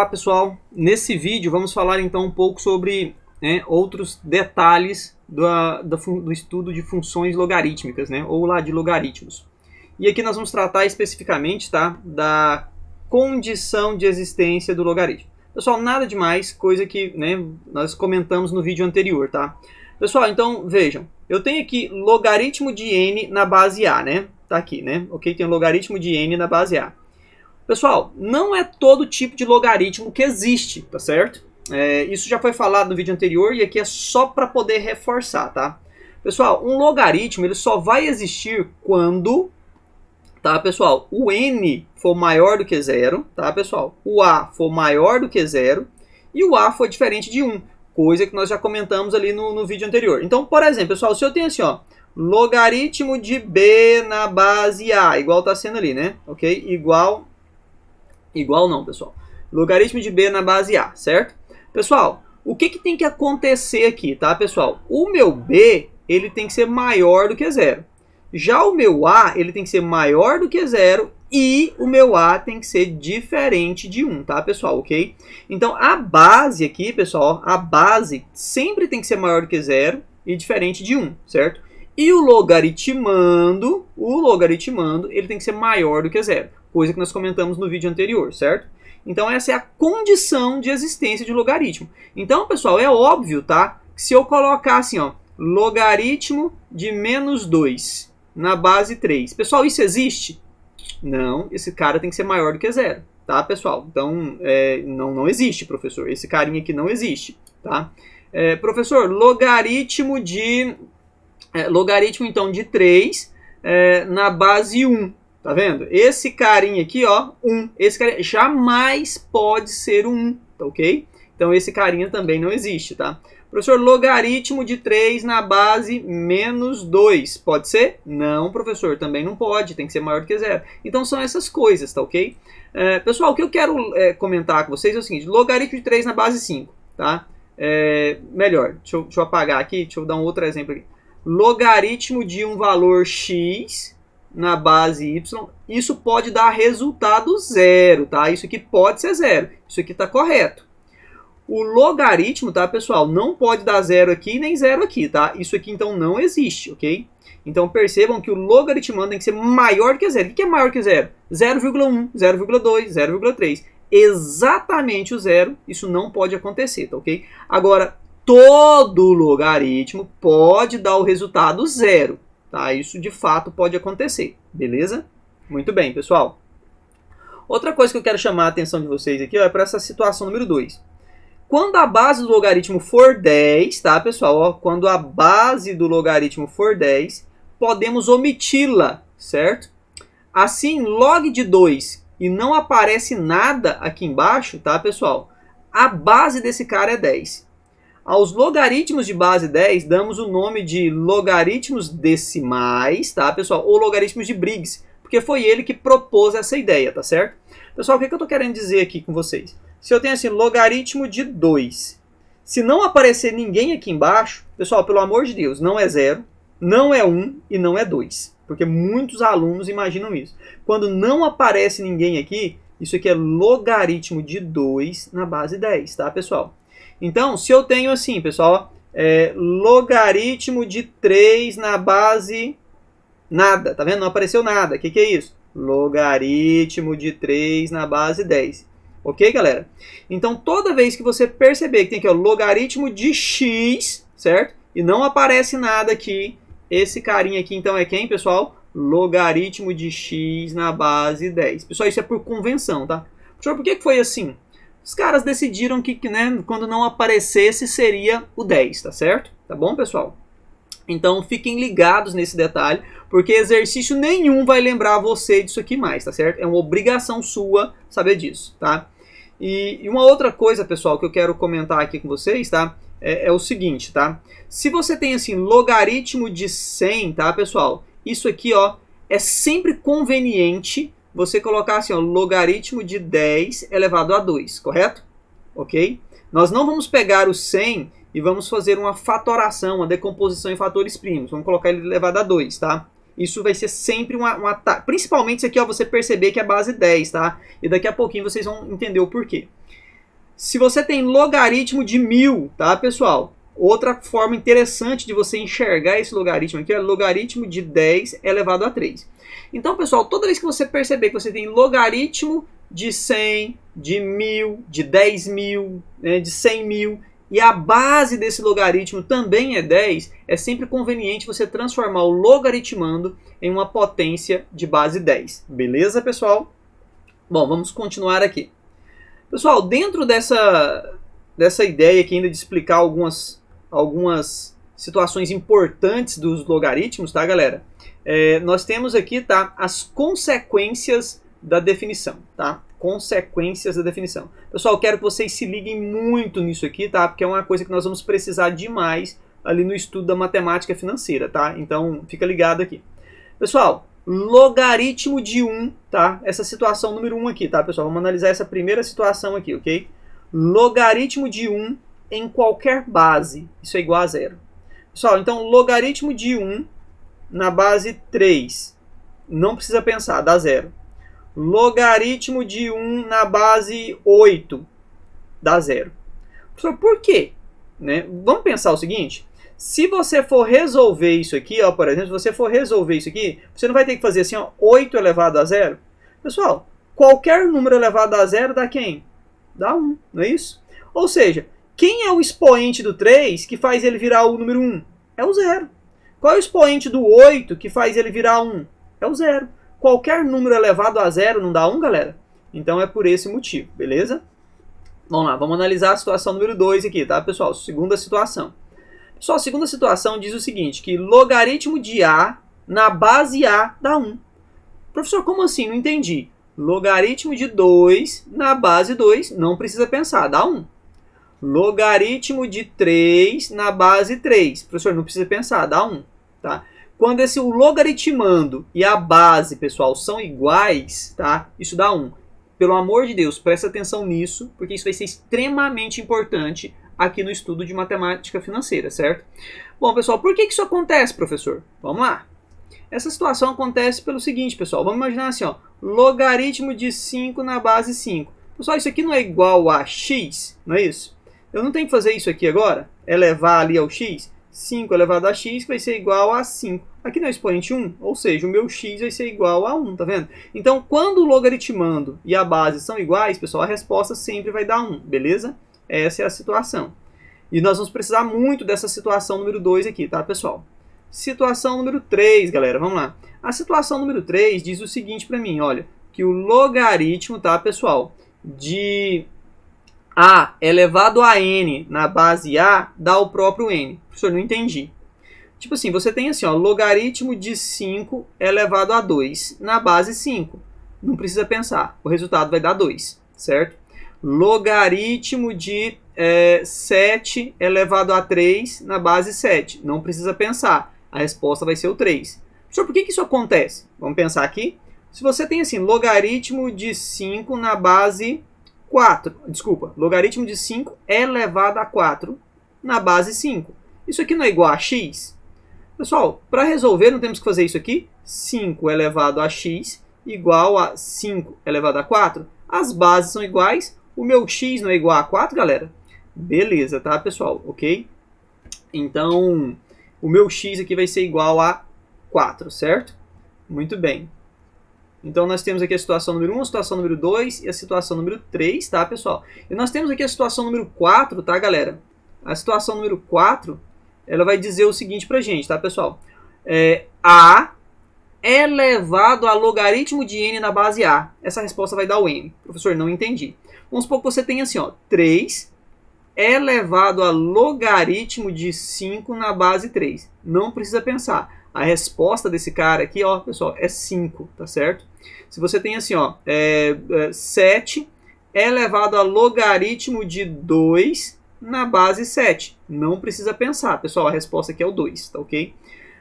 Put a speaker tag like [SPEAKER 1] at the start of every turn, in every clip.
[SPEAKER 1] Olá pessoal, nesse vídeo vamos falar então um pouco sobre outros detalhes do estudo de funções logarítmicas, ou lá de logaritmos. E aqui nós vamos tratar especificamente da condição de existência do logaritmo. Pessoal, nada demais, coisa que nós comentamos no vídeo anterior, tá? Pessoal, então vejam, eu tenho aqui logaritmo de n na base A, Tá aqui, Ok, tem logaritmo de n na base A. Pessoal, não é todo tipo de logaritmo que existe, tá certo? Isso já foi falado no vídeo anterior e aqui é só para poder reforçar, tá? Pessoal, um logaritmo ele só vai existir quando, tá, pessoal, o n for maior do que zero, tá, pessoal? O a for maior do que zero e o a for diferente de 1, coisa que nós já comentamos ali no vídeo anterior. Então, por exemplo, pessoal, se eu tenho assim, ó, logaritmo de b na base a, igual tá sendo ali, Ok? Igual não, pessoal. Logaritmo de b na base a, certo? Pessoal, o que tem que acontecer aqui, tá, pessoal? O meu b, ele tem que ser maior do que zero. Já o meu a, ele tem que ser maior do que zero e o meu a tem que ser diferente de 1, tá, pessoal? Ok? Então, a base aqui, pessoal, a base sempre tem que ser maior do que zero e diferente de 1, certo? E o logaritmando, ele tem que ser maior do que zero, coisa que nós comentamos no vídeo anterior, certo? Então essa é a condição de existência de logaritmo. Então, pessoal, é óbvio, tá? Que se eu colocar assim, ó, logaritmo de menos 2 na base 3, pessoal, isso existe? Não, esse cara tem que ser maior do que zero, tá, pessoal? Então, não existe, professor. Esse carinha aqui não existe, tá? Professor, logaritmo então de 3 na base 1, tá vendo? Esse carinha aqui, ó, 1, esse carinha jamais pode ser 1, tá ok? Então esse carinha também não existe, tá? Professor, logaritmo de 3 na base menos 2, pode ser? Não, professor, também não pode, tem que ser maior do que zero. Então são essas coisas, tá ok? Pessoal, o que eu quero comentar com vocês é o seguinte, logaritmo de 3 na base 5, tá? Melhor, deixa eu apagar aqui, deixa eu dar um outro exemplo aqui. Logaritmo de um valor x na base y, isso pode dar resultado zero, tá? Isso aqui pode ser zero, isso aqui está correto. O logaritmo, tá, pessoal, não pode dar zero aqui nem zero aqui, tá? Isso aqui então não existe, ok? Então percebam que o logaritmando tem que ser maior que zero. O que é maior que zero? 0,1, 0,2, 0,3. Exatamente o zero, isso não pode acontecer, tá ok? Agora, todo logaritmo pode dar o resultado zero, tá? Isso de fato pode acontecer, beleza? Muito bem, pessoal. Outra coisa que eu quero chamar a atenção de vocês aqui, ó, é para essa situação número 2. Quando a base do logaritmo for 10, tá, pessoal? Ó, quando a base do logaritmo for 10, podemos omiti-la, certo? Assim, log de 2 e não aparece nada aqui embaixo, tá, pessoal? A base desse cara é 10. Aos logaritmos de base 10, damos o nome de logaritmos decimais, tá, pessoal? Ou logaritmos de Briggs, porque foi ele que propôs essa ideia, tá certo? Pessoal, o que eu estou querendo dizer aqui com vocês? Se eu tenho assim, logaritmo de 2, se não aparecer ninguém aqui embaixo, pessoal, pelo amor de Deus, não é 0, não é 1 e não é 2. Porque muitos alunos imaginam isso. Quando não aparece ninguém aqui, isso aqui é logaritmo de 2 na base 10, tá, pessoal? Então, se eu tenho assim, pessoal, logaritmo de 3 na base nada, tá vendo? Não apareceu nada. O que é isso? Logaritmo de 3 na base 10. Ok, galera? Então, toda vez que você perceber que tem aqui o logaritmo de x, certo? E não aparece nada aqui, esse carinha aqui, então, é quem, pessoal? Logaritmo de x na base 10. Pessoal, isso é por convenção, tá? Professor, por que foi assim? Os caras decidiram que quando não aparecesse seria o 10, tá certo? Tá bom, pessoal? Então fiquem ligados nesse detalhe, porque exercício nenhum vai lembrar você disso aqui mais, tá certo? É uma obrigação sua saber disso, tá? E uma outra coisa, pessoal, que eu quero comentar aqui com vocês, tá? É o seguinte, tá? Se você tem assim logaritmo de 100, tá, pessoal? Isso aqui, ó, é sempre conveniente você colocar assim, ó, logaritmo de 10 elevado a 2, correto? Ok? Nós não vamos pegar o 100 e vamos fazer uma fatoração, uma decomposição em fatores primos. Vamos colocar ele elevado a 2, tá? Isso vai ser sempre principalmente isso aqui, ó, você perceber que é base 10, tá? E daqui a pouquinho vocês vão entender o porquê. Se você tem logaritmo de 1000, tá, pessoal? Outra forma interessante de você enxergar esse logaritmo aqui é logaritmo de 10 elevado a 3. Então, pessoal, toda vez que você perceber que você tem logaritmo de 100, de 1000, de 10.000, né, de 100.000, e a base desse logaritmo também é 10, é sempre conveniente você transformar o logaritmando em uma potência de base 10. Beleza, pessoal? Bom, vamos continuar aqui. Pessoal, dentro dessa ideia aqui ainda de explicar algumas situações importantes dos logaritmos, tá, galera? Nós temos aqui, tá, as consequências da definição, tá? Consequências da definição. Pessoal, quero que vocês se liguem muito nisso aqui, tá? Porque é uma coisa que nós vamos precisar demais ali no estudo da matemática financeira, tá? Então, fica ligado aqui. Pessoal, logaritmo de 1, tá? Essa situação número 1 aqui, tá, pessoal? Vamos analisar essa primeira situação aqui, ok? Logaritmo de 1 em qualquer base, isso é igual a 0. Pessoal, então, logaritmo de 1 na base 3, não precisa pensar, dá 0. Logaritmo de 1 na base 8, dá 0. Professor, por quê? Né? Vamos pensar o seguinte, se você for resolver isso aqui, ó, por exemplo, se você for resolver isso aqui, você não vai ter que fazer assim, ó, 8 elevado a 0? Pessoal, qualquer número elevado a 0 dá quem? Dá 1, não é isso? Ou seja, quem é o expoente do 3 que faz ele virar o número 1? É o 0. Qual é o expoente do 8 que faz ele virar 1? É o 0. Qualquer número elevado a 0 não dá 1, galera? Então é por esse motivo, beleza? Vamos lá, vamos analisar a situação número 2 aqui, tá, pessoal? Segunda situação. Pessoal, a segunda situação diz o seguinte, que logaritmo de A na base A dá 1. Professor, como assim? Não entendi. Logaritmo de 2 na base 2, não precisa pensar, dá 1. Logaritmo de 3 na base 3. Professor, não precisa pensar, dá 1. Tá? Quando o logaritmando e a base, pessoal, são iguais, tá? Isso dá 1. Pelo amor de Deus, presta atenção nisso, porque isso vai ser extremamente importante aqui no estudo de matemática financeira, certo? Bom, pessoal, por que isso acontece, professor? Vamos lá. Essa situação acontece pelo seguinte, pessoal. Vamos imaginar assim, ó, logaritmo de 5 na base 5. Pessoal, isso aqui não é igual a x, não é isso? Eu não tenho que fazer isso aqui agora? Elevar ali ao x? 5 elevado a x vai ser igual a 5. Aqui não é expoente 1, ou seja, o meu x vai ser igual a 1, tá vendo? Então, quando o logaritmando e a base são iguais, pessoal, a resposta sempre vai dar 1, beleza? Essa é a situação. E nós vamos precisar muito dessa situação número 2 aqui, tá, pessoal? Situação número 3, galera, vamos lá. A situação número 3 diz o seguinte para mim, olha, que o logaritmo, tá, pessoal, de A elevado a n na base A dá o próprio n. Professor, não entendi. Tipo assim, você tem assim, ó, logaritmo de 5 elevado a 2 na base 5. Não precisa pensar, o resultado vai dar 2, certo? Logaritmo de 7 elevado a 3 na base 7. Não precisa pensar, a resposta vai ser o 3. Professor, por que isso acontece? Vamos pensar aqui. Se você tem assim, logaritmo de 5 na base 4, desculpa, logaritmo de 5 elevado a 4 na base 5. Isso aqui não é igual a x? Pessoal, para resolver não temos que fazer isso aqui. 5 elevado a x igual a 5 elevado a 4. As bases são iguais. O meu x não é igual a 4, galera? Beleza, tá, pessoal? Ok? Então, o meu x aqui vai ser igual a 4, certo? Muito bem. Então, nós temos aqui a situação número 1, a situação número 2 e a situação número 3, tá, pessoal? E nós temos aqui a situação número 4, tá, galera? A situação número 4, ela vai dizer o seguinte pra gente, tá, pessoal? A elevado a logaritmo de n na base A. Essa resposta vai dar o n. Professor, não entendi. Vamos supor que você tem assim, ó, 3 elevado a logaritmo de 5 na base 3. Não precisa pensar. A resposta desse cara aqui, ó, pessoal, é 5, tá certo? Se você tem assim, ó, 7 elevado a logaritmo de 2 na base 7. Não precisa pensar, pessoal, a resposta aqui é o 2, tá ok?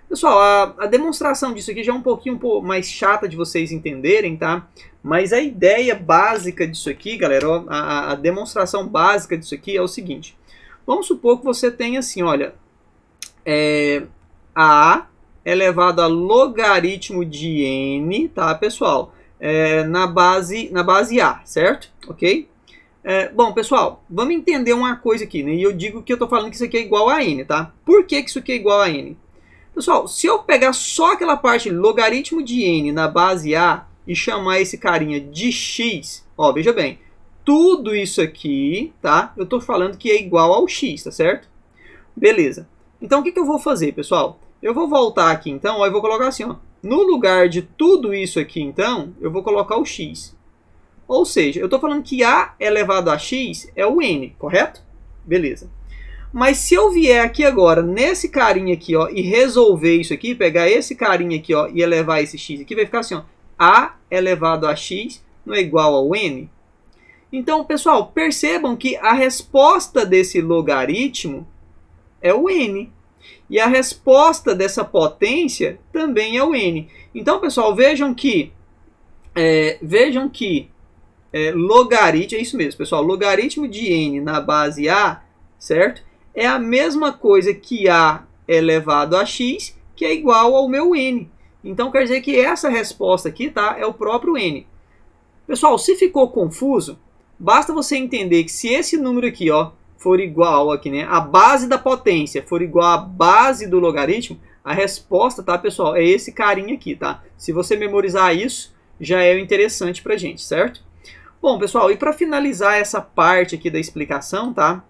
[SPEAKER 1] Pessoal, a demonstração disso aqui já é um pouquinho mais chata de vocês entenderem, tá? Mas a ideia básica disso aqui, galera, ó, a demonstração básica disso aqui é o seguinte. Vamos supor que você tem assim, olha, A elevado a logaritmo de n, tá, pessoal? Na base A, certo? Ok? Bom, pessoal, vamos entender uma coisa aqui, né? E eu digo que eu estou falando que isso aqui é igual a n, tá? Por que isso aqui é igual a n? Pessoal, se eu pegar só aquela parte logaritmo de n na base a e chamar esse carinha de x, ó, veja bem, tudo isso aqui, tá? Eu estou falando que é igual ao x, tá certo? Beleza. Então, o que eu vou fazer, pessoal? Eu vou voltar aqui, então, ó, e vou colocar assim, ó. No lugar de tudo isso aqui, então, eu vou colocar o x. Ou seja, eu estou falando que a elevado a x é o n, correto? Beleza. Mas se eu vier aqui agora, nesse carinha aqui, ó, e resolver isso aqui, pegar esse carinha aqui, ó, e elevar esse x aqui, vai ficar assim, ó, a elevado a x não é igual ao n? Então, pessoal, percebam que a resposta desse logaritmo é o n. E a resposta dessa potência também é o n. Então, pessoal, vejam que logaritmo, é isso mesmo, pessoal, logaritmo de n na base a, certo? É a mesma coisa que a elevado a x, que é igual ao meu n. Então, quer dizer que essa resposta aqui, tá, é o próprio n. Pessoal, se ficou confuso, basta você entender que se esse número aqui, ó, for igual aqui, né, a base da potência for igual à base do logaritmo, a resposta, tá, pessoal, é esse carinha aqui, tá? Se você memorizar isso, já é interessante pra gente, certo? Bom, pessoal, e para finalizar essa parte aqui da explicação, tá?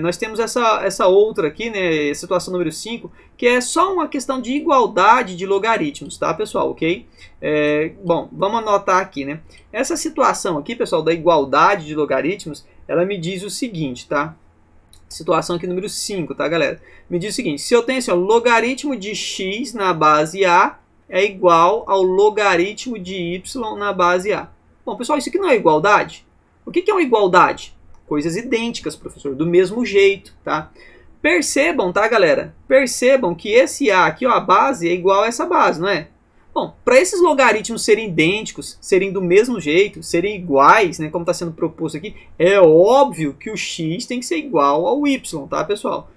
[SPEAKER 1] Nós temos essa outra aqui, né, situação número 5, que é só uma questão de igualdade de logaritmos, tá, pessoal, ok? Bom, vamos anotar aqui, né? Essa situação aqui, pessoal, da igualdade de logaritmos, ela me diz o seguinte, tá? Situação aqui número 5, tá, galera? Me diz o seguinte, se eu tenho assim, ó, logaritmo de x na base a é igual ao logaritmo de y na base a. Bom, pessoal, isso aqui não é igualdade? O que é uma igualdade? Coisas idênticas, professor, do mesmo jeito, tá? Percebam, tá, galera? Percebam que esse a aqui, ó, a base é igual a essa base, não é? Bom, para esses logaritmos serem idênticos, serem do mesmo jeito, serem iguais, né, como está sendo proposto aqui, é óbvio que o x tem que ser igual ao y, tá, pessoal?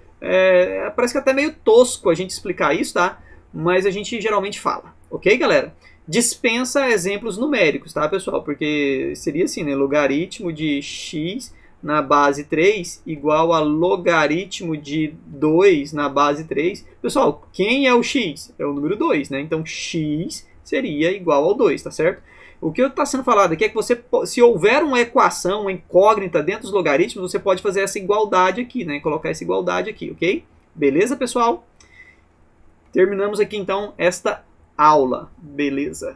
[SPEAKER 1] Parece que é até meio tosco a gente explicar isso, tá? Mas a gente geralmente fala, ok, galera? Dispensa exemplos numéricos, tá, pessoal? Porque seria assim, né, logaritmo de x na base 3 igual a logaritmo de 2 na base 3. Pessoal, quem é o x? É o número 2, né? Então, x seria igual ao 2, tá certo? O que está sendo falado aqui é que você, se houver uma equação, uma incógnita dentro dos logaritmos, você pode fazer essa igualdade aqui, né? Colocar essa igualdade aqui, ok? Beleza, pessoal? Terminamos aqui, então, esta aula. Beleza.